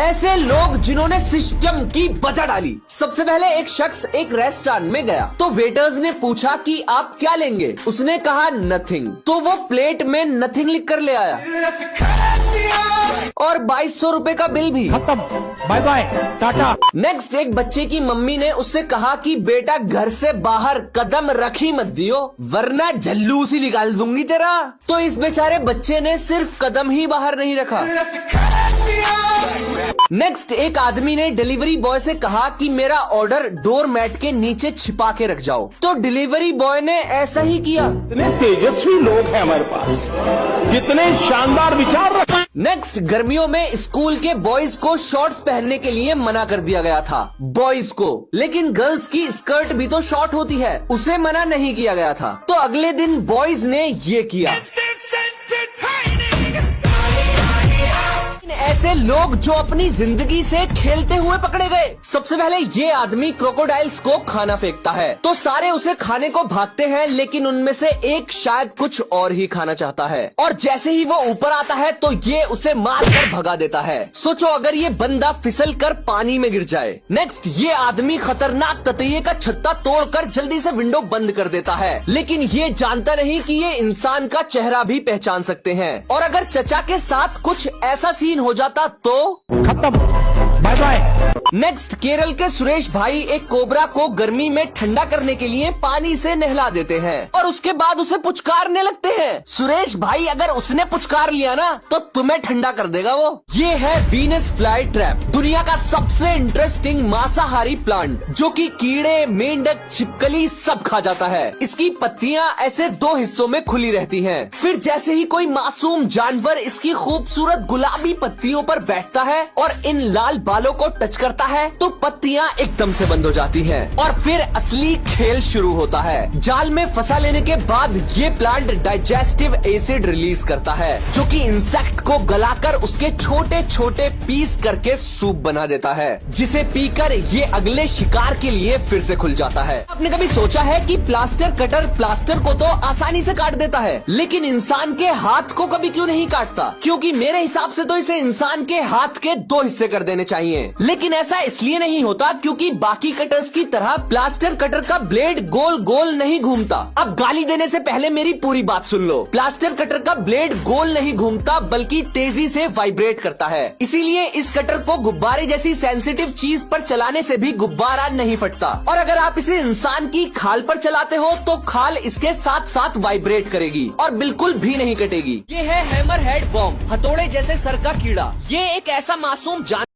ऐसे लोग जिन्होंने सिस्टम की वजह डाली। सबसे पहले एक शख्स एक रेस्टोरेंट में गया तो वेटर्स ने पूछा कि आप क्या लेंगे। उसने कहा नथिंग, तो वो प्लेट में नथिंग लिख कर ले आया और 2200 रुपए का बिल भी खत्म, बाय बाय टाटा। नेक्स्ट एक बच्चे की मम्मी ने उससे कहा कि बेटा घर से बाहर कदम रखी मत दियो वरना जल्लूस ही निकाल दूंगी तेरा। तो इस बेचारे बच्चे ने सिर्फ कदम ही बाहर नहीं रखा। नेक्स्ट एक आदमी ने डिलीवरी बॉय से कहा कि मेरा ऑर्डर डोर मैट के नीचे छिपा के रख जाओ, तो डिलीवरी बॉय ने ऐसा ही किया। इतने तेजस्वी लोग हैं हमारे पास, कितने शानदार विचार रख। नेक्स्ट गर्मियों में स्कूल के बॉयज को शॉर्ट्स पहनने के लिए मना कर दिया गया था बॉयज को, लेकिन गर्ल्स की स्कर्ट भी तो शॉर्ट होती है, उसे मना नहीं किया गया था। तो अगले दिन बॉयज ने ये किया। ऐसे लोग जो अपनी जिंदगी से खेलते हुए पकड़े गए। सबसे पहले ये आदमी क्रोकोडाइल्स को खाना फेंकता है तो सारे उसे खाने को भागते हैं, लेकिन उनमें से एक शायद कुछ और ही खाना चाहता है और जैसे ही वो ऊपर आता है तो ये उसे मार कर भगा देता है। सोचो अगर ये बंदा फिसल कर पानी में गिर जाए। नेक्स्ट ये आदमी खतरनाक ततैये का छत्ता तोड़कर जल्दी से विंडो बंद कर देता है, लेकिन ये जानता नहीं कि ये इंसान का चेहरा भी पहचान सकते हैं। और अगर चचा के साथ कुछ ऐसा सीन हो जाता तो खत्म, बाय बाय। नेक्स्ट केरल के सुरेश भाई एक कोबरा को गर्मी में ठंडा करने के लिए पानी से नहला देते हैं और उसके बाद उसे पुचकारने लगते हैं। सुरेश भाई अगर उसने पुचकार लिया ना तो तुम्हें ठंडा कर देगा वो। ये है वीनस फ्लाई ट्रैप, दुनिया का सबसे इंटरेस्टिंग मांसाहारी प्लांट जो कि कीड़े, मेंढक, छिपकली सब खा जाता है। इसकी पत्तियां ऐसे दो हिस्सों में खुली रहती हैं। फिर जैसे ही कोई मासूम जानवर इसकी खूबसूरत गुलाबी पत्तियों पर बैठता है और इन लाल बालों को टच करता है तो पत्तियां एकदम से बंद हो जाती हैं और फिर असली खेल शुरू होता है। जाल में फंसा लेने के बाद ये प्लांट डाइजेस्टिव एसिड रिलीज करता है जो कि इंसेक्ट को गलाकर उसके छोटे छोटे पीस करके सूप बना देता है, जिसे पीकर ये अगले शिकार के लिए फिर से खुल जाता है। आपने कभी सोचा है कि प्लास्टर कटर प्लास्टर को तो आसानी से काट देता है, लेकिन इंसान के हाथ को कभी क्यों नहीं काटता? क्योंकि मेरे हिसाब से तो इसे इंसान के हाथ के 2 हिस्से कर देने चाहिए, लेकिन ऐसा इसलिए नहीं होता क्योंकि बाकी कटर्स की तरह प्लास्टर कटर का ब्लेड गोल गोल नहीं घूमता। अब गाली देने से पहले मेरी पूरी बात सुन लो। प्लास्टर कटर का ब्लेड गोल नहीं घूमता बल्कि तेजी से वाइब्रेट करता है, इसीलिए इस कटर को गुब्बारे जैसी सेंसिटिव चीज पर चलाने से भी गुब्बारा नहीं फटता। और अगर आप इसे इंसान की खाल पर चलाते हो तो खाल इसके साथ साथ वाइब्रेट करेगी और बिल्कुल भी नहीं कटेगी। ये है हैमर हेड वर्म, हथौड़े जैसे सर का कीड़ा। ये एक ऐसा मासूम